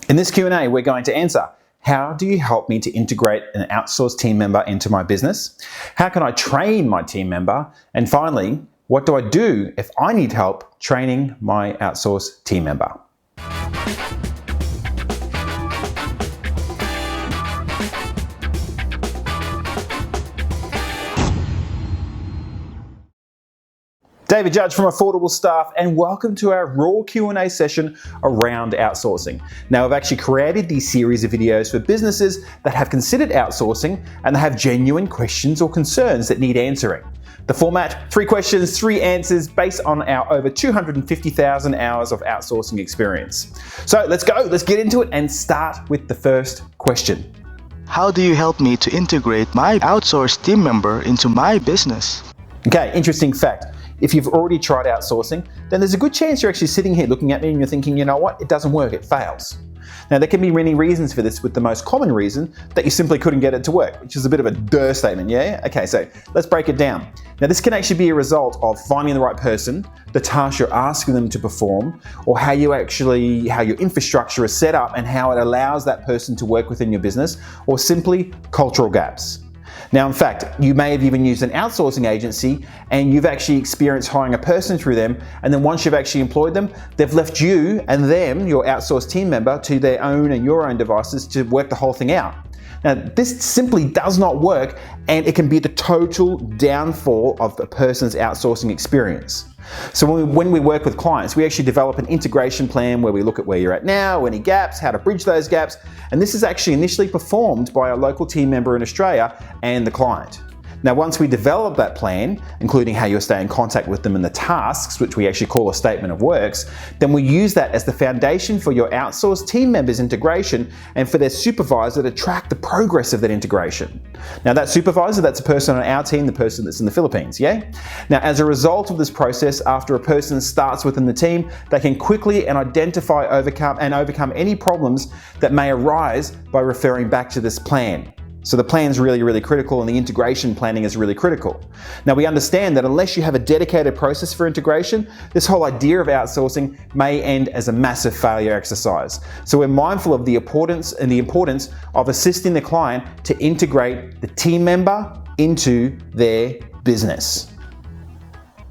In this Q&A, we're going to answer, how do you help me to integrate an outsourced team member into my business? How can I train my team member? And finally, what do I do if I need help training my outsourced team member? David Judge from Affordable Staff, and welcome to our raw Q&A session around outsourcing. Now, I've actually created these series of videos for businesses that have considered outsourcing and they have genuine questions or concerns that need answering. The format, 3 questions, 3 answers based on our over 250,000 hours of outsourcing experience. So let's go, let's get into it and start with the first question. How do you help me to integrate my outsourced team member into my business? Okay, interesting fact. If you've already tried outsourcing, then there's a good chance you're actually sitting here looking at me and you're thinking, you know what, it doesn't work, it fails. Now, there can be many reasons for this, with the most common reason that you simply couldn't get it to work, which is a bit of a duh statement, yeah? Okay, so let's break it down. Now, this can actually be a result of finding the right person, the task you're asking them to perform, or how your infrastructure is set up and how it allows that person to work within your business, or simply cultural gaps. Now, in fact, you may have even used an outsourcing agency and you've actually experienced hiring a person through them, and then once you've actually employed them, they've left you and them, your outsourced team member, to their own and your own devices to work the whole thing out. Now, this simply does not work, and it can be the total downfall of a person's outsourcing experience. So when we work with clients, we actually develop an integration plan where we look at where you're at now, any gaps, how to bridge those gaps, and this is actually initially performed by a local team member in Australia and the client. Now, once we develop that plan, including how you'll stay in contact with them and the tasks, which we actually call a statement of works, then we use that as the foundation for your outsourced team members' integration and for their supervisor to track the progress of that integration. Now, that supervisor, that's a person on our team, the person that's in the Philippines, yeah? Now, as a result of this process, after a person starts within the team, they can quickly identify, overcome any problems that may arise by referring back to this plan. So the plan is really, really critical, and the integration planning is really critical. Now, we understand that unless you have a dedicated process for integration, this whole idea of outsourcing may end as a massive failure exercise. So we're mindful of the importance of assisting the client to integrate the team member into their business.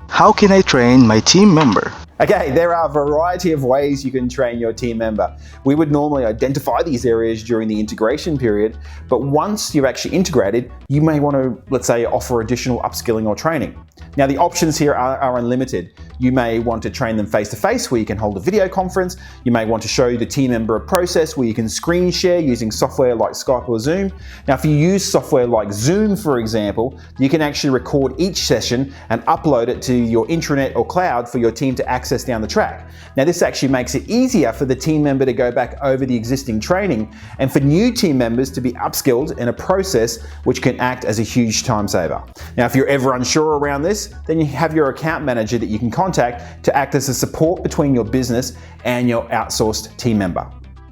How can I train my team member? Okay, there are a variety of ways you can train your team member. We would normally identify these areas during the integration period, but once you've actually integrated, you may want to, let's say, offer additional upskilling or training. Now, the options here are unlimited. You may want to train them face-to-face, where you can hold a video conference. You may want to show the team member a process where you can screen share using software like Skype or Zoom. Now, if you use software like Zoom, for example, you can actually record each session and upload it to your intranet or cloud for your team to access down the track. Now, this actually makes it easier for the team member to go back over the existing training and for new team members to be upskilled in a process which can act as a huge time saver. Now, if you're ever unsure around this, then you have your account manager that you can contact to act as a support between your business and your outsourced team member.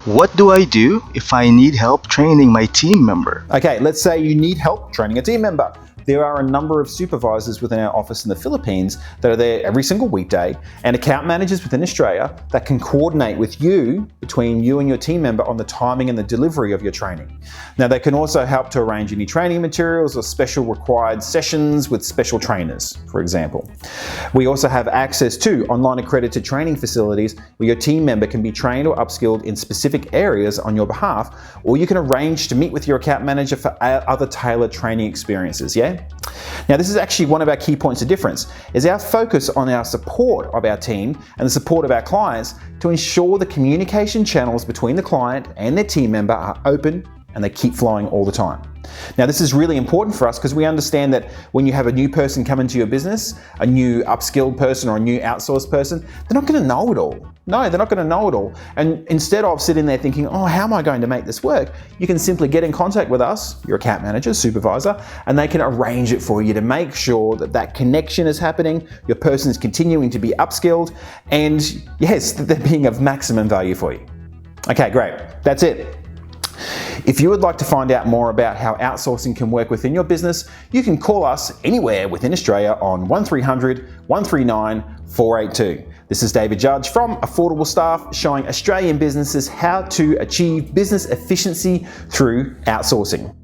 What do I do if I need help training my team member? Okay, let's say you need help training a team member. There are a number of supervisors within our office in the Philippines that are there every single weekday, and account managers within Australia that can coordinate with you, between you and your team member, on the timing and the delivery of your training. Now, they can also help to arrange any training materials or special required sessions with special trainers, for example. We also have access to online accredited training facilities where your team member can be trained or upskilled in specific areas on your behalf, or you can arrange to meet with your account manager for other tailored training experiences, yeah? Now, this is actually one of our key points of difference, is our focus on our support of our team and the support of our clients to ensure the communication channels between the client and their team member are open and they keep flowing all the time. Now, this is really important for us because we understand that when you have a new person come into your business, a new upskilled person or a new outsourced person, they're not going to know it all. No, they're not going to know it all. And instead of sitting there thinking, oh, how am I going to make this work? You can simply get in contact with us, your account manager, supervisor, and they can arrange it for you to make sure that that connection is happening, your person is continuing to be upskilled, and yes, that they're being of maximum value for you. Okay, great. That's it. If you would like to find out more about how outsourcing can work within your business, you can call us anywhere within Australia on 1300 139 482. This is David Judge from Affordable Staff, showing Australian businesses how to achieve business efficiency through outsourcing.